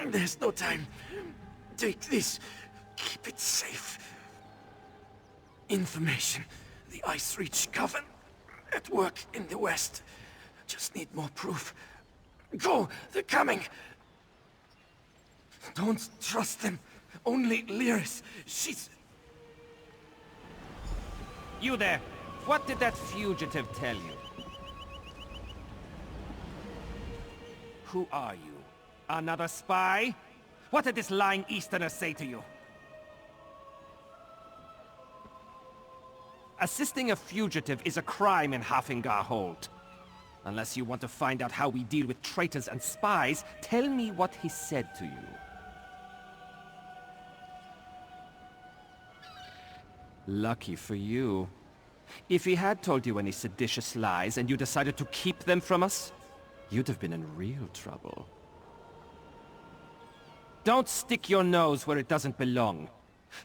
There's no time. Take this. Keep it safe. Information. The Ice Reach Coven. At work in the west. Just need more proof. Go! They're coming! Don't trust them. Only Lyris. She's... You there! What did that fugitive tell you? Who are you? Another spy? What did this lying Easterner say to you? Assisting a fugitive is a crime in Hafingar Hold. Unless you want to find out how we deal with traitors and spies, tell me what he said to you. Lucky for you. If he had told you any seditious lies and you decided to keep them from us, you'd have been in real trouble. Don't stick your nose where it doesn't belong.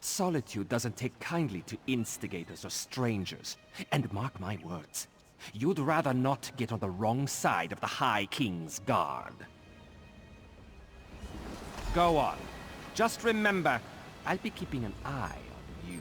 Solitude doesn't take kindly to instigators or strangers. And mark my words, you'd rather not get on the wrong side of the High King's guard. Go on. Just remember, I'll be keeping an eye on you.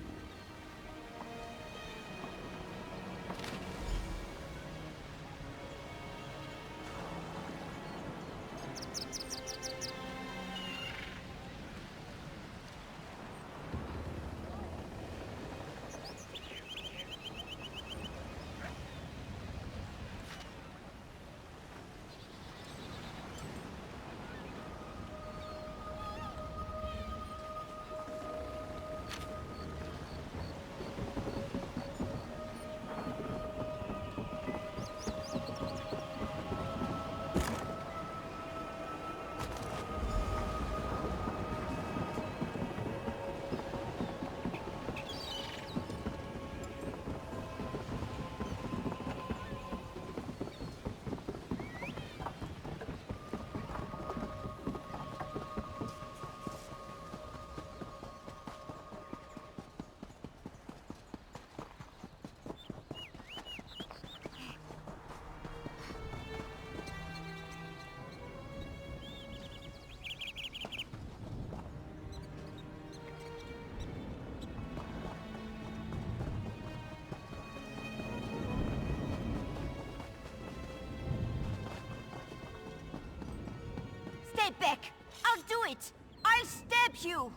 Stay back! I'll do it! I'll stab you!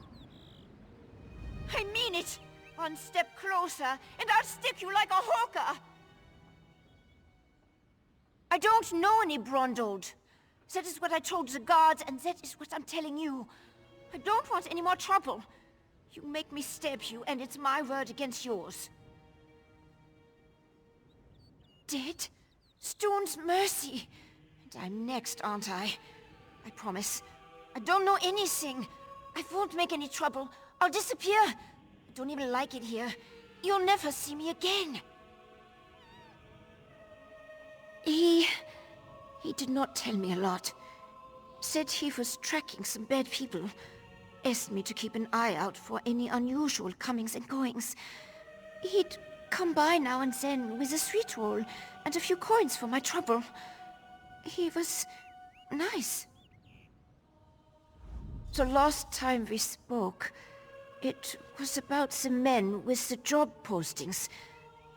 I mean it! One step closer, and I'll stick you like a hawker! I don't know any Brondold. That is what I told the guards, and that is what I'm telling you. I don't want any more trouble. You make me stab you, and it's my word against yours. Dead? Stone's mercy! And I'm next, aren't I? I promise. I don't know anything. I won't make any trouble. I'll disappear. I don't even like it here. You'll never see me again. He did not tell me a lot. Said he was tracking some bad people. Asked me to keep an eye out for any unusual comings and goings. He'd come by now and then with a sweet roll and a few coins for my trouble. He was nice. The last time we spoke, it was about the men with the job postings.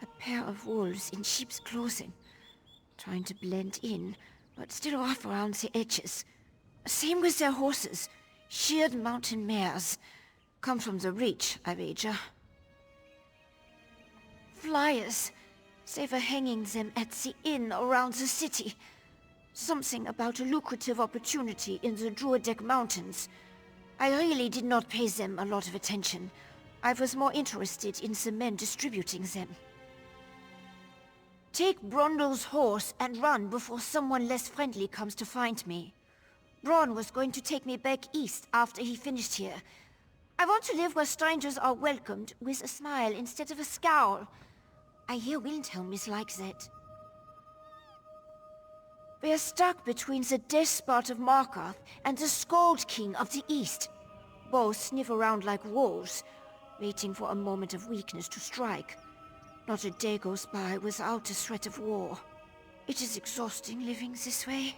A pair of wolves in sheep's clothing. Trying to blend in, but still off around the edges. Same with their horses. Sheared mountain mares. Come from the Reach, I wager. Flyers. They were hanging them at the inn around the city. Something about a lucrative opportunity in the Druidek Mountains. I really did not pay them a lot of attention. I was more interested in the men distributing them. Take Brondle's horse and run before someone less friendly comes to find me. Bron was going to take me back east after he finished here. I want to live where strangers are welcomed with a smile instead of a scowl. I hear Windhelm is like that. We are stuck between the death spot of Markarth and the Skald King of the East. Both sniff around like wolves, waiting for a moment of weakness to strike. Not a day goes by without a threat of war. It is exhausting living this way.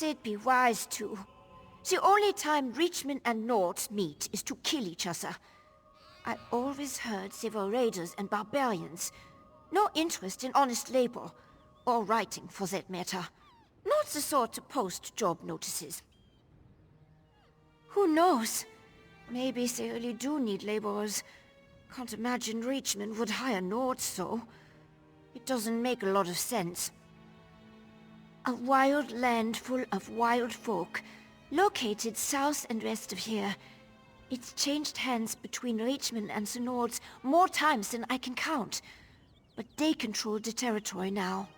They'd be wise to. The only time Reachmen and Nords meet is to kill each other. I always heard they were raiders and barbarians. No interest in honest labor, or writing for that matter. Not the sort to post job notices. Who knows? Maybe they really do need laborers. Can't imagine Reachmen would hire Nords, though. It doesn't make a lot of sense. A wild land full of wild folk, located south and west of here. It's changed hands between Reachmen and the Nords more times than I can count. But they control the territory now.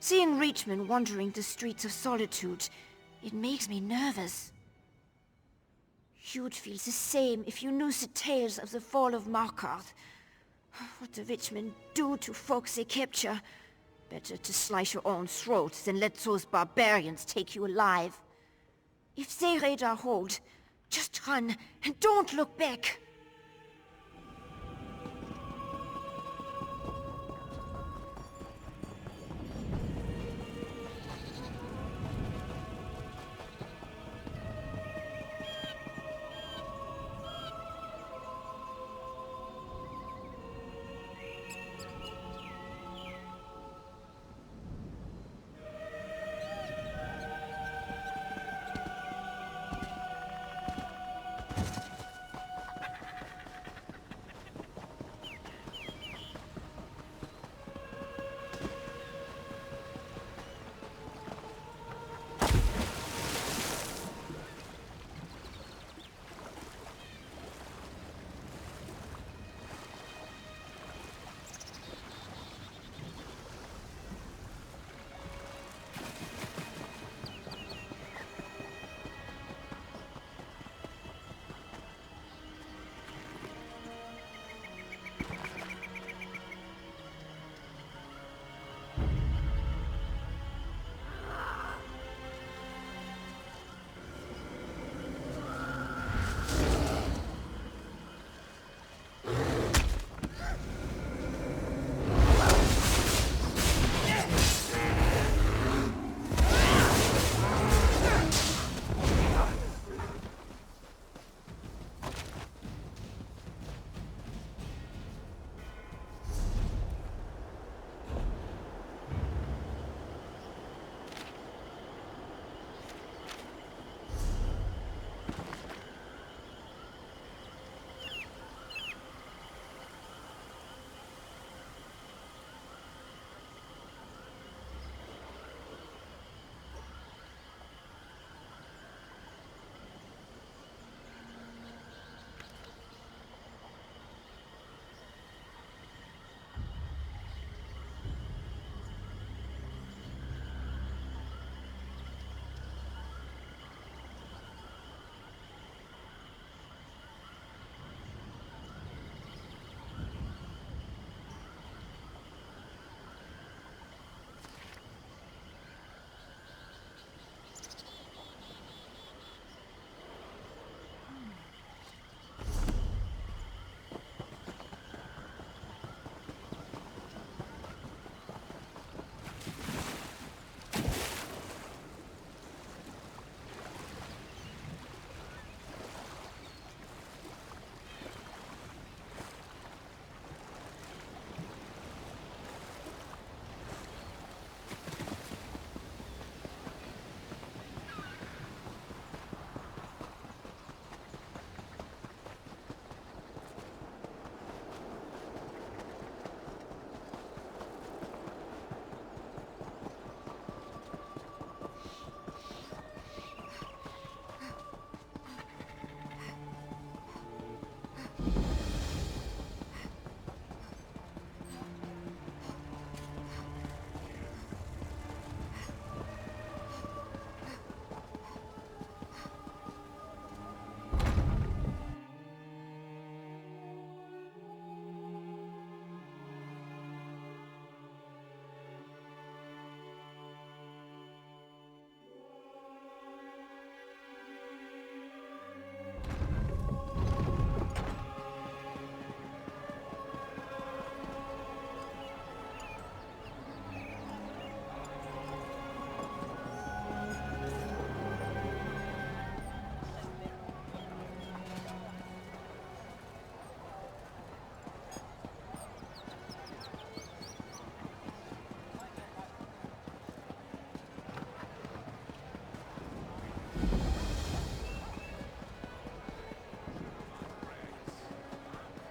Seeing Reachmen wandering the streets of Solitude, it makes me nervous. You'd feel the same if you knew the tales of the fall of Markarth. What the Reachmen do to folks they capture. Better to slice your own throat than let those barbarians take you alive. If they raid our hold, just run and don't look back.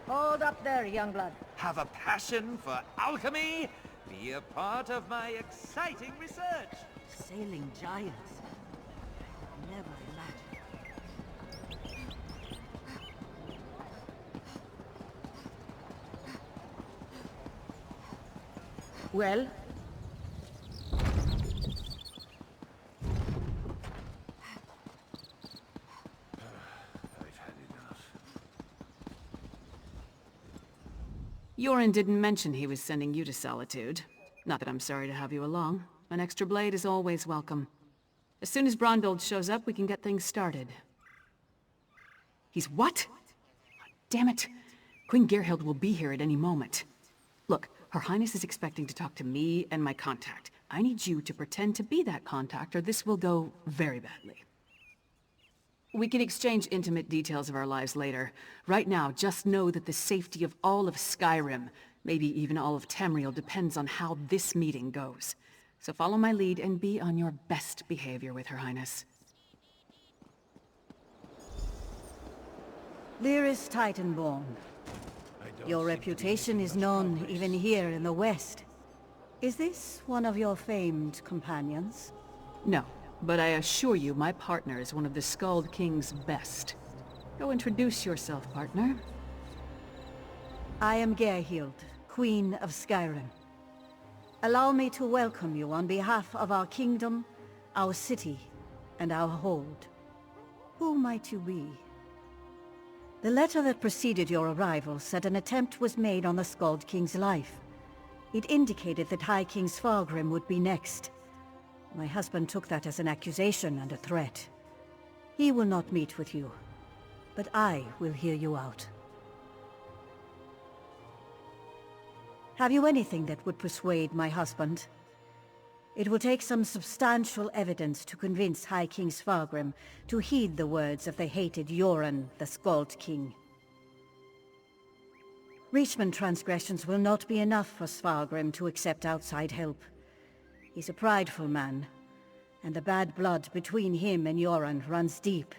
Hold up there, youngblood. Have a passion for alchemy? Be a part of my exciting research. Sailing giants. Never imagined. Well? Yoren didn't mention he was sending you to Solitude. Not that I'm sorry to have you along. An extra blade is always welcome. As soon as Brondald shows up, we can get things started. He's what? Damn it. Queen Gerhild will be here at any moment. Look, Her Highness is expecting to talk to me and my contact. I need you to pretend to be that contact, or this will go very badly. We can exchange intimate details of our lives later. Right now, just know that the safety of all of Skyrim, maybe even all of Tamriel, depends on how this meeting goes. So follow my lead and be on your best behavior with Her Highness. Lyris Titanborn. Your reputation is known even here in the West. Is this one of your famed companions? No, but I assure you my partner is one of the Skald King's best. Go introduce yourself, partner. I am Gerhild, Queen of Skyrim. Allow me to welcome you on behalf of our kingdom, our city, and our hold. Who might you be? The letter that preceded your arrival said an attempt was made on the Skald King's life. It indicated that High King Svargrim would be next. My husband took that as an accusation and a threat. He will not meet with you, but I will hear you out. Have you anything that would persuade my husband? It will take some substantial evidence to convince High King Svargrim to heed the words of the hated Yoren, the Skald King. Reachman transgressions will not be enough for Svargrim to accept outside help. He's a prideful man, and the bad blood between him and Yoren runs deep.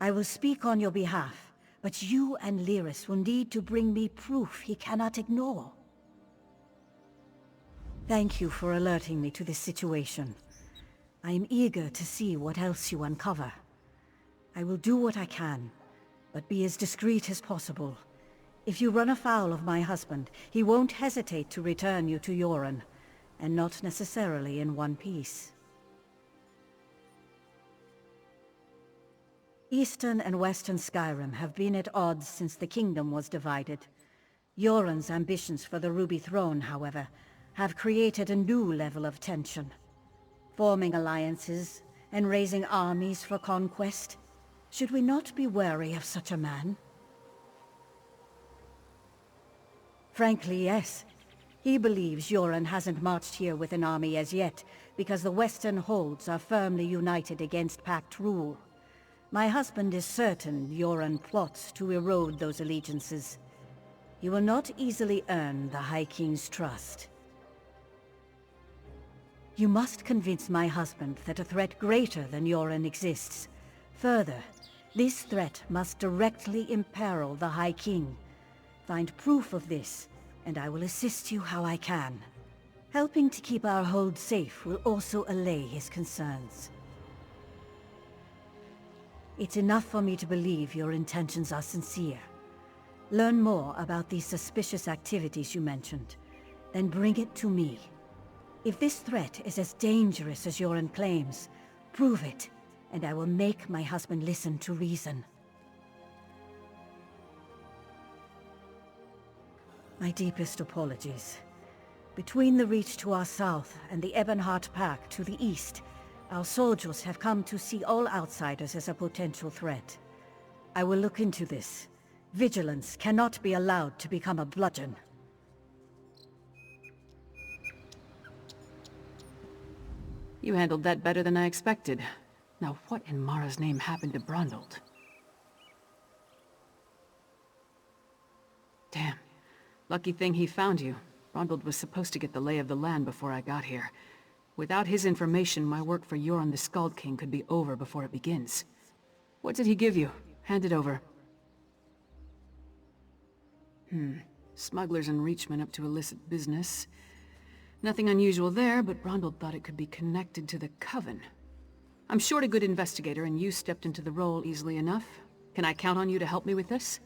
I will speak on your behalf, but you and Lyris will need to bring me proof he cannot ignore. Thank you for alerting me to this situation. I am eager to see what else you uncover. I will do what I can, but be as discreet as possible. If you run afoul of my husband, he won't hesitate to return you to Yoren, and not necessarily in one piece. Eastern and Western Skyrim have been at odds since the kingdom was divided. Yoren's ambitions for the Ruby Throne, however, have created a new level of tension. Forming alliances and raising armies for conquest. Should we not be wary of such a man? Frankly, yes. He believes Yoren hasn't marched here with an army as yet, because the Western holds are firmly united against Pact rule. My husband is certain Yoren plots to erode those allegiances. He will not easily earn the High King's trust. You must convince my husband that a threat greater than Yoren exists. Further, this threat must directly imperil the High King. Find proof of this, and I will assist you how I can. Helping to keep our hold safe will also allay his concerns. It's enough for me to believe your intentions are sincere. Learn more about these suspicious activities you mentioned, then bring it to me. If this threat is as dangerous as Yoren claims, prove it, and I will make my husband listen to reason. My deepest apologies. Between the Reach to our south and the Ebonheart Pact to the east, our soldiers have come to see all outsiders as a potential threat. I will look into this. Vigilance cannot be allowed to become a bludgeon. You handled that better than I expected. Now what in Mara's name happened to Brondald? Damn. Lucky thing he found you. Brondald was supposed to get the lay of the land before I got here. Without his information, my work for Yoren the Skald King could be over before it begins. What did he give you? Hand it over. Smugglers and Reachmen up to illicit business. Nothing unusual there, but Brondel thought it could be connected to the Coven. I'm short a good investigator, and you stepped into the role easily enough. Can I count on you to help me with this?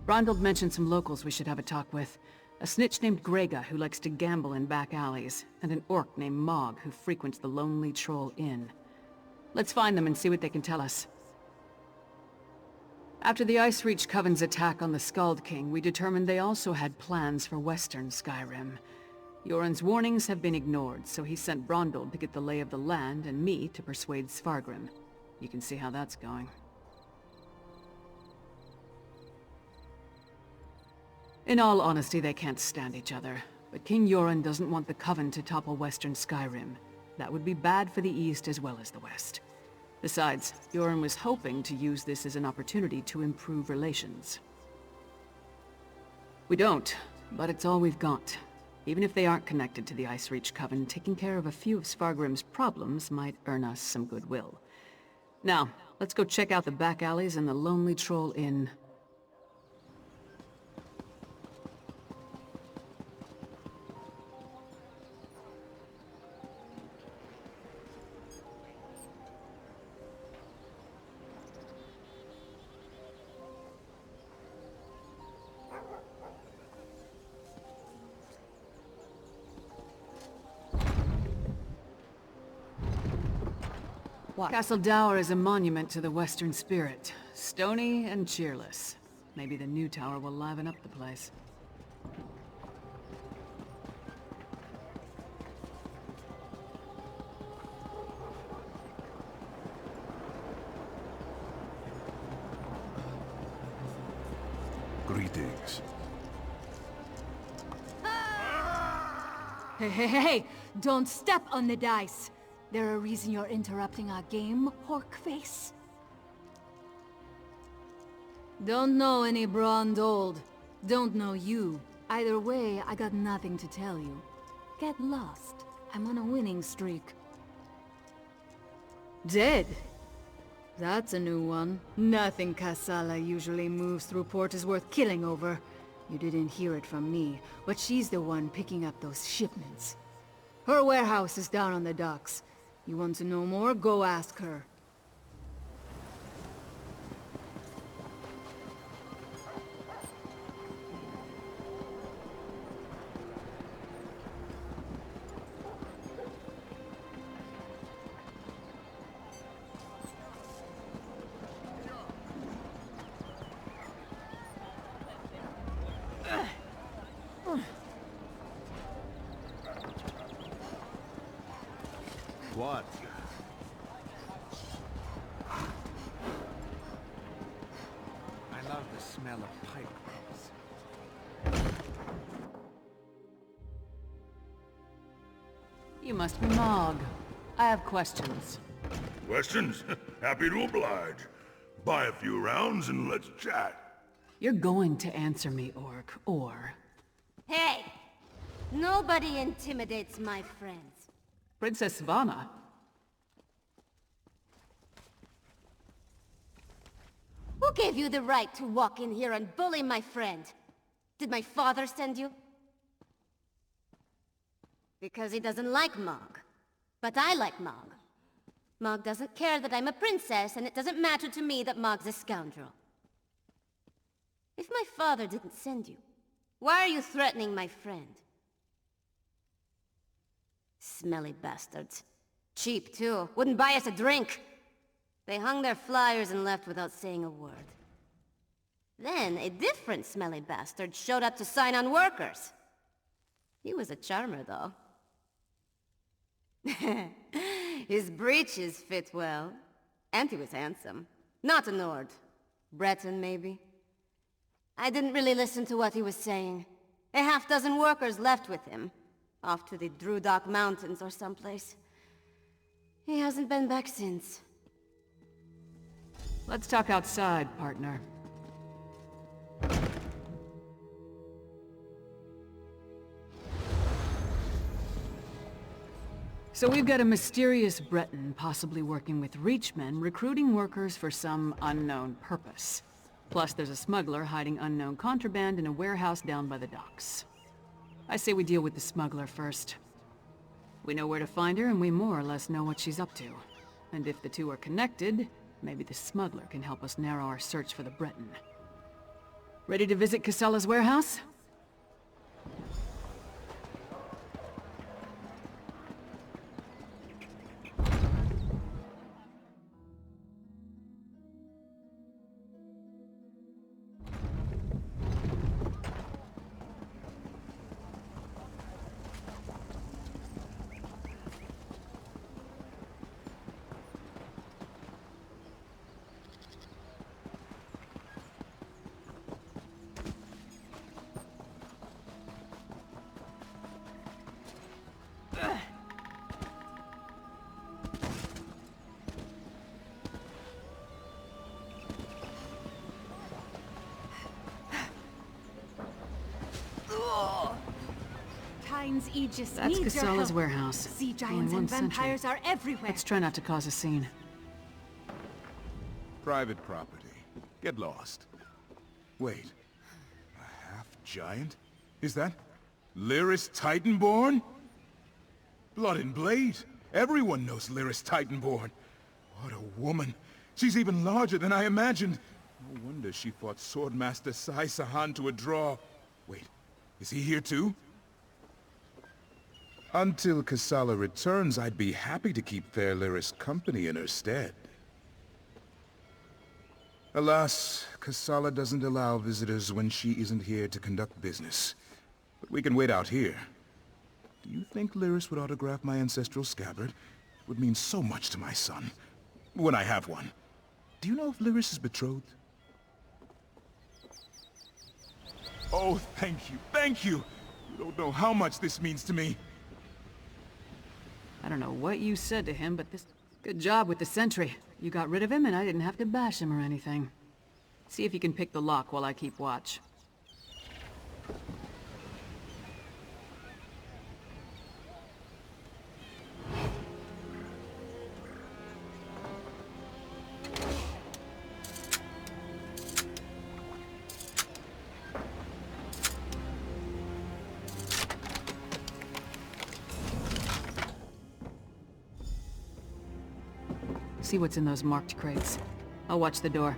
Brondel mentioned some locals we should have a talk with. A snitch named Grega, who likes to gamble in back alleys, and an orc named Mog, who frequents the Lonely Troll Inn. Let's find them and see what they can tell us. After the Ice Reach Coven's attack on the Skald King, we determined they also had plans for Western Skyrim. Yoren's warnings have been ignored, so he sent Brondel to get the lay of the land and me to persuade Svargrim. You can see how that's going. In all honesty, they can't stand each other, but King Yoren doesn't want the Coven to topple Western Skyrim. That would be bad for the East as well as the West. Besides, Yoren was hoping to use this as an opportunity to improve relations. We don't, but it's all we've got. Even if they aren't connected to the Ice Reach Coven, taking care of a few of Svargrim's problems might earn us some goodwill. Now, let's go check out the back alleys and the Lonely Troll Inn. What? Castle Dower is a monument to the Western spirit. Stony and cheerless. Maybe the new tower will liven up the place. Greetings. Hey, don't step on the dice. There a reason you're interrupting our game, Porkface? Don't know any Brondel. Don't know you. Either way, I got nothing to tell you. Get lost. I'm on a winning streak. Dead? That's a new one. Nothing Kassala usually moves through port is worth killing over. You didn't hear it from me, but she's the one picking up those shipments. Her warehouse is down on the docks. You want to know more? Go ask her. What? I love the smell of pipe bombs. You must be Mog. I have questions. Questions? Happy to oblige. Buy a few rounds and let's chat. You're going to answer me, Orc, or... Hey! Nobody intimidates my friends. Princess Svana. Who gave you the right to walk in here and bully my friend? Did my father send you? Because he doesn't like Mog. But I like Mog. Mog doesn't care that I'm a princess, and it doesn't matter to me that Mog's a scoundrel. If my father didn't send you, why are you threatening my friend? Smelly bastards. Cheap, too. Wouldn't buy us a drink. They hung their flyers and left without saying a word. Then, a different smelly bastard showed up to sign on workers. He was a charmer, though. His breeches fit well. And he was handsome. Not a Nord. Breton, maybe. I didn't really listen to what he was saying. A half-dozen workers left with him. Off to the Drudok Mountains or someplace. He hasn't been back since. Let's talk outside, partner. So we've got a mysterious Breton possibly working with Reachmen, recruiting workers for some unknown purpose. Plus, there's a smuggler hiding unknown contraband in a warehouse down by the docks. I say we deal with the smuggler first. We know where to find her, and we more or less know what she's up to. And if the two are connected, maybe the smuggler can help us narrow our search for the Breton. Ready to visit Casella's warehouse? Aegis That's needs your Casella's help. warehouse. Sea Only giants one and vampires sentry. are everywhere. Let's try not to cause a scene. Private property. Get lost. Wait. A half-giant? Is that Lyris Titanborn? Blood and Blade. Everyone knows Lyris Titanborn. What a woman. She's even larger than I imagined. No wonder she fought Swordmaster Sai Sahan to a draw. Wait, is he here too? Until Casala returns, I'd be happy to keep fair Lyris company in her stead. Alas, Casala doesn't allow visitors when she isn't here to conduct business. But we can wait out here. Do you think Lyris would autograph my ancestral scabbard? It would mean so much to my son. When I have one. Do you know if Lyris is betrothed? Oh, thank you, thank you! You don't know how much this means to me. I don't know what you said to him, but this... Good job with the sentry. You got rid of him and I didn't have to bash him or anything. See if you can pick the lock while I keep watch. See what's in those marked crates. I'll watch the door.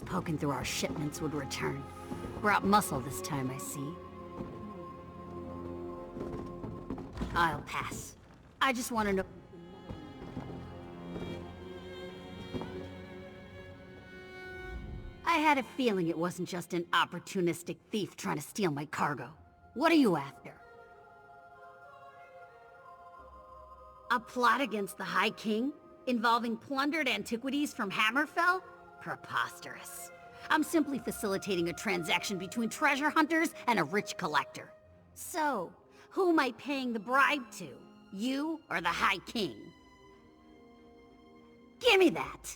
Poking through our shipments would return. Brought muscle this time, I see. I'll pass. I just want to know... I had a feeling it wasn't just an opportunistic thief trying to steal my cargo. What are you after? A plot against the High King? Involving plundered antiquities from Hammerfell? Preposterous. I'm simply facilitating a transaction between treasure hunters and a rich collector. So, who am I paying the bribe to? You or the High King? Gimme that!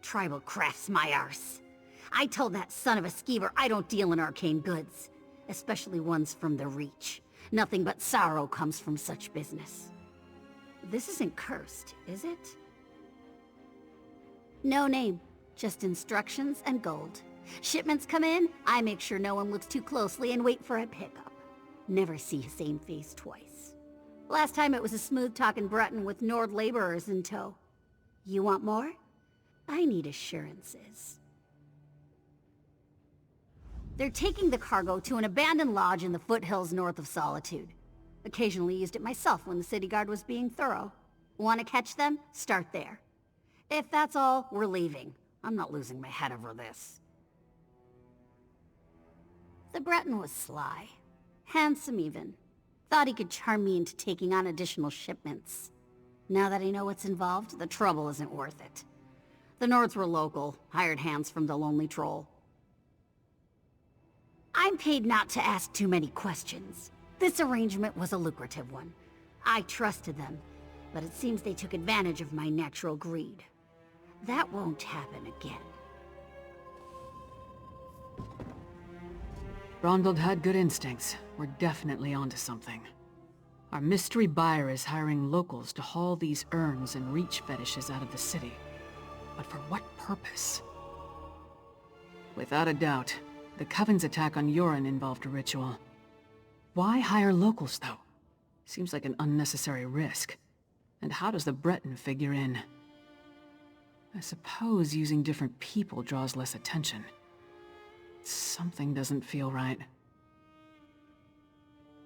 Tribal crafts my arse. I told that son of a skeever I don't deal in arcane goods, especially ones from the Reach. Nothing but sorrow comes from such business. This isn't cursed, is it? No name, just instructions and gold. Shipments come in, I make sure no one looks too closely and wait for a pickup. Never see the same face twice. Last time it was a smooth-talking Breton with Nord laborers in tow. You want more? I need assurances. They're taking the cargo to an abandoned lodge in the foothills north of Solitude. Occasionally used it myself when the city guard was being thorough. Want to catch them? Start there. If that's all, we're leaving. I'm not losing my head over this. The Breton was sly. Handsome even. Thought he could charm me into taking on additional shipments. Now that I know what's involved, the trouble isn't worth it. The Nords were local, hired hands from the Lonely Troll. I'm paid not to ask too many questions. This arrangement was a lucrative one. I trusted them, but it seems they took advantage of my natural greed. That won't happen again. Brondald had good instincts. We're definitely onto something. Our mystery buyer is hiring locals to haul these urns and reach fetishes out of the city. But for what purpose? Without a doubt, the Coven's attack on Yoren involved a ritual. Why hire locals, though? Seems like an unnecessary risk. And how does the Breton figure in? I suppose using different people draws less attention. Something doesn't feel right.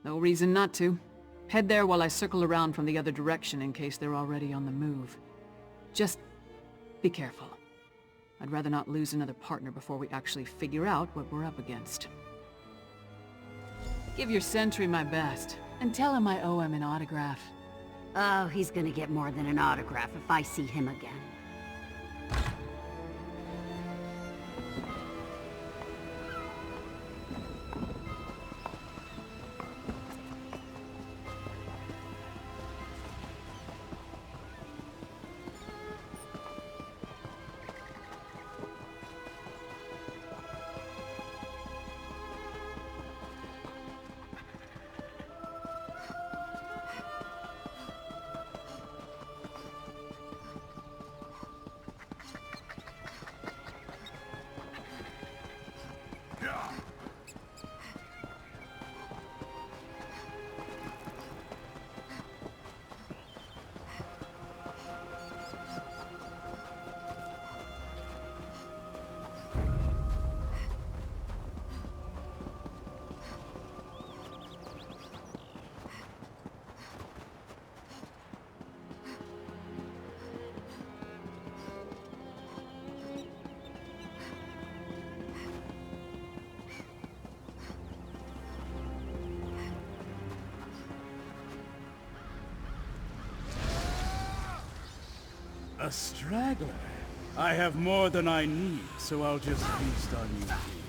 No reason not to. Head there while I circle around from the other direction in case they're already on the move. Just be careful. I'd rather not lose another partner before we actually figure out what we're up against. Give your sentry my best, and tell him I owe him an autograph. Oh, he's gonna get more than an autograph if I see him again. A straggler? I have more than I need, so I'll just feast on you here.